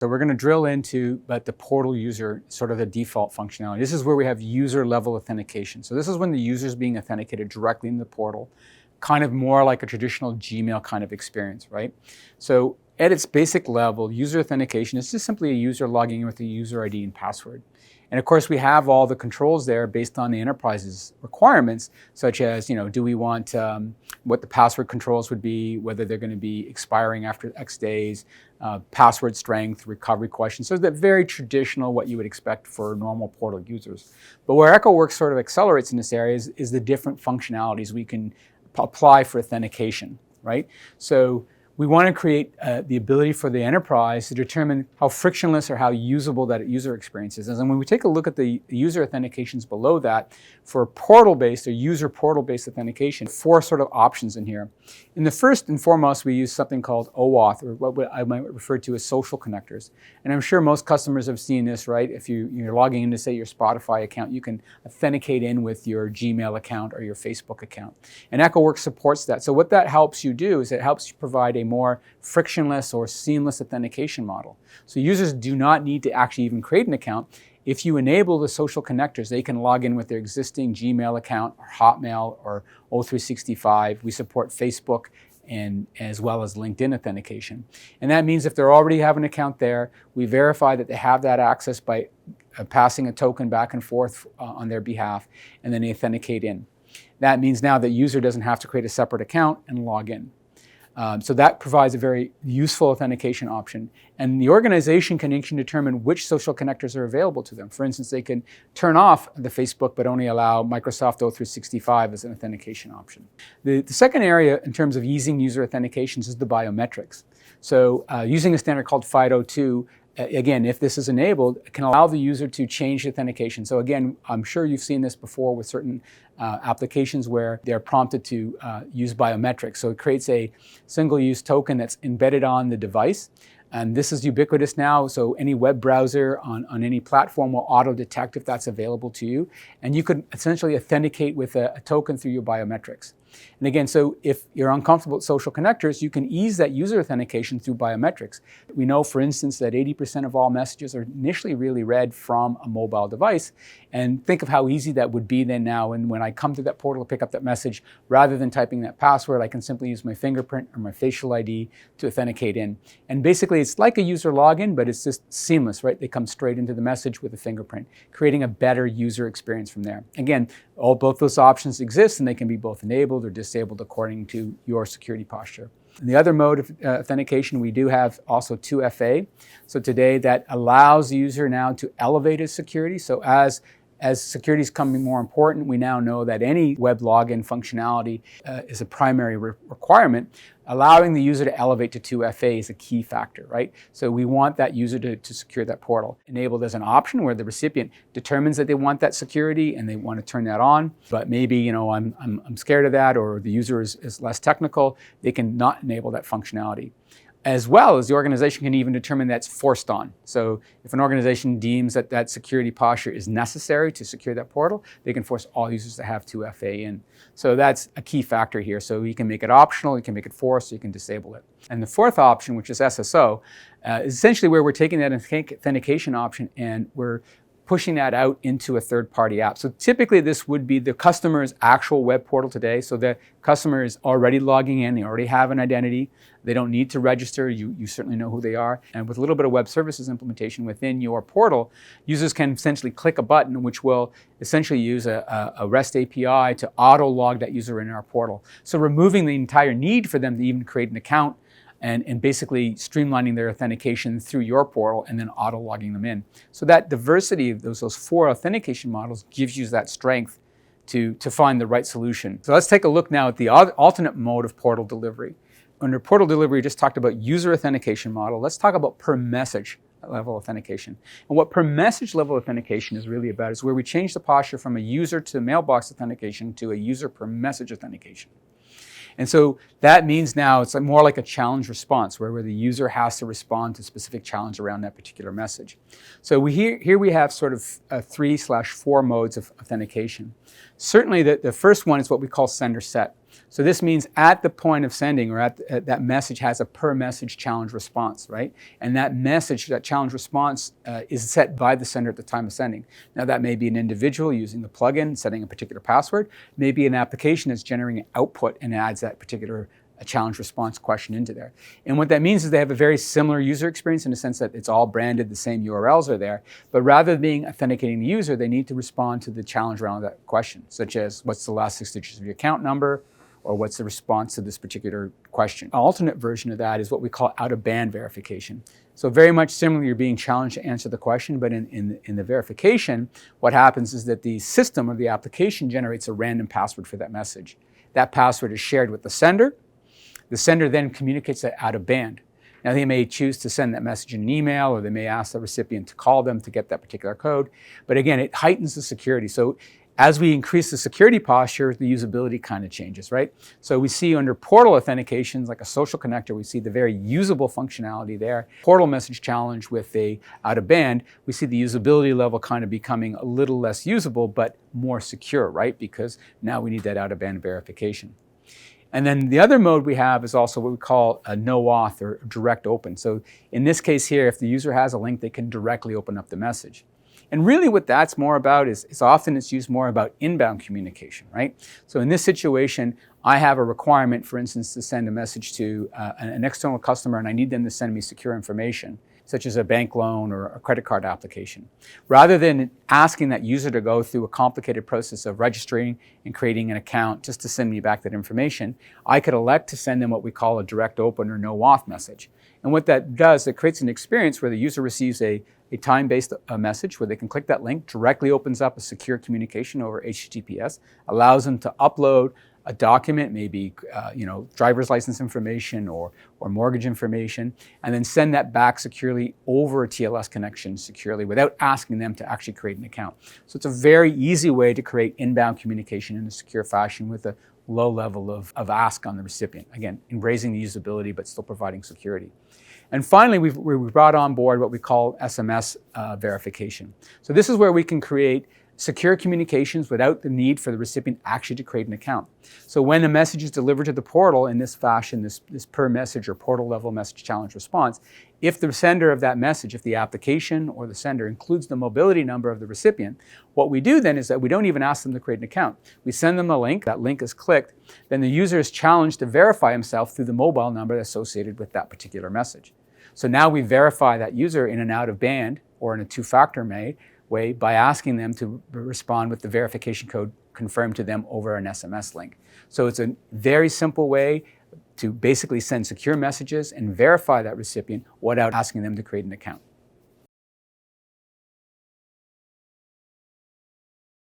So we're going to drill into the portal user, sort of the default functionality. This is where we have user level authentication. So this is when the user is being authenticated directly in the portal, kind of more like a traditional Gmail kind of experience, right? So at its basic level, user authentication is just simply a user logging in with a user ID and password. And of course, we have all the controls there based on the enterprise's requirements, such as, do we want what the password controls would be, whether they're going to be expiring after X days, password strength, recovery questions. So that very traditional, what you would expect for normal portal users. But where EchoWorks sort of accelerates in this area is the different functionalities we can apply for authentication, right? So we want to create the ability for the enterprise to determine how frictionless or how usable that user experience is. And when we take a look at the user authentications below that, for portal-based or user portal-based authentication, 4 sort of options in here. In the first and foremost, we use something called OAuth, or what I might refer to as social connectors. And I'm sure most customers have seen this, right? If you're logging into, say, your Spotify account, you can authenticate in with your Gmail account or your Facebook account. And EchoWorks supports that. So what that helps you do is it helps you provide a more frictionless or seamless authentication model. So users do not need to actually even create an account. If you enable the social connectors, they can log in with their existing Gmail account or Hotmail or O365. We support Facebook and as well as LinkedIn authentication. And that means if they already have an account there, we verify that they have that access by passing a token back and forth on their behalf, and then they authenticate in. That means now the user doesn't have to create a separate account and log in. So that provides a very useful authentication option. And the organization can determine which social connectors are available to them. For instance, they can turn off the Facebook but only allow Microsoft O365 as an authentication option. The second area in terms of easing user authentications is the biometrics. So using a standard called FIDO2, again, if this is enabled, it can allow the user to change authentication. So again, I'm sure you've seen this before with certain applications where they're prompted to use biometrics. So it creates a single-use token that's embedded on the device. And this is ubiquitous now, so any web browser on any platform will auto-detect if that's available to you. And you could essentially authenticate with a token through your biometrics. And again, so if you're uncomfortable with social connectors, you can ease that user authentication through biometrics. We know, for instance, that 80% of all messages are initially really read from a mobile device. And think of how easy that would be then now. And when I come to that portal to pick up that message, rather than typing that password, I can simply use my fingerprint or my facial ID to authenticate in. And basically, it's like a user login, but it's just seamless, right? They come straight into the message with a fingerprint, creating a better user experience from there. Again, both those options exist, and they can be both enabled or disabled according to your security posture. And the other mode of authentication, we do have also 2FA. So today that allows the user now to elevate his security. So as security is becoming more important, we now know that any web login functionality is a primary requirement. Allowing the user to elevate to 2FA is a key factor, right? So we want that user to secure that portal. Enabled as an option where the recipient determines that they want that security and they want to turn that on. But maybe, I'm scared of that, or the user is less technical, they can not enable that functionality. As well as the organization can even determine that's forced on. So if an organization deems that that security posture is necessary to secure that portal, they can force all users to have 2FA in. So that's a key factor here. So you can make it optional, you can make it forced, you can disable it. And the fourth option, which is SSO, is essentially where we're taking that authentication option and we're pushing that out into a third-party app. So typically this would be the customer's actual web portal today. So the customer is already logging in, they already have an identity, they don't need to register, you certainly know who they are. And with a little bit of web services implementation within your portal, users can essentially click a button which will essentially use a REST API to auto-log that user in our portal. So removing the entire need for them to even create an account and basically streamlining their authentication through your portal and then auto-logging them in. So that diversity of those 4 authentication models gives you that strength to find the right solution. So let's take a look now at the alternate mode of portal delivery. Under portal delivery, we just talked about user authentication model. Let's talk about per message level authentication. And what per message level authentication is really about is where we change the posture from a user to mailbox authentication to a user per message authentication. And so that means now it's more like a challenge response where the user has to respond to a specific challenge around that particular message. So here we have sort of 3/4 modes of authentication. Certainly the first one is what we call sender set. So this means at the point of sending, or at that message has a per message challenge response, right? And that message, that challenge response is set by the sender at the time of sending. Now that may be an individual using the plugin, setting a particular password, maybe an application that's generating output and adds that particular challenge response question into there. And what that means is they have a very similar user experience in the sense that it's all branded, the same URLs are there, but rather than being authenticating the user, they need to respond to the challenge around that question, such as what's the last 6 digits of your account number, or what's the response to this particular question. An alternate version of that is what we call out-of-band verification. So very much similar, you're being challenged to answer the question, but in the verification, what happens is that the system or the application generates a random password for that message. That password is shared with the sender. The sender then communicates that out of band. Now they may choose to send that message in an email, or they may ask the recipient to call them to get that particular code. But again, it heightens the security. So as we increase the security posture, the usability kind of changes, right? So we see under portal authentications, like a social connector, we see the very usable functionality there. Portal message challenge with a out of band, we see the usability level kind of becoming a little less usable, but more secure, right? Because now we need that out of band verification. And then the other mode we have is also what we call a no auth or direct open. So in this case here, if the user has a link, they can directly open up the message. And really what that's more about is often it's used more about inbound communication, right? So in this situation, I have a requirement, for instance, to send a message to an external customer, and I need them to send me secure information, such as a bank loan or a credit card application. Rather than asking that user to go through a complicated process of registering and creating an account just to send me back that information, I could elect to send them what we call a direct open or no auth message. And what that does, it creates an experience where the user receives a time-based message where they can click that link, directly opens up a secure communication over HTTPS, allows them to upload a document, maybe driver's license information or mortgage information, and then send that back securely over a TLS connection securely without asking them to actually create an account. So it's a very easy way to create inbound communication in a secure fashion with a low level of ask on the recipient. Again, embracing the usability but still providing security. And finally, we brought on board what we call SMS verification. So this is where we can create secure communications without the need for the recipient actually to create an account. So when a message is delivered to the portal in this fashion, this per message or portal level message challenge response, if the sender of that message, if the application or the sender includes the mobility number of the recipient, what we do then is that we don't even ask them to create an account. We send them a link, that link is clicked, then the user is challenged to verify himself through the mobile number associated with that particular message. So now we verify that user in an out of band or in a two-factor way by asking them to respond with the verification code confirmed to them over an SMS link. So it's a very simple way to basically send secure messages and verify that recipient without asking them to create an account.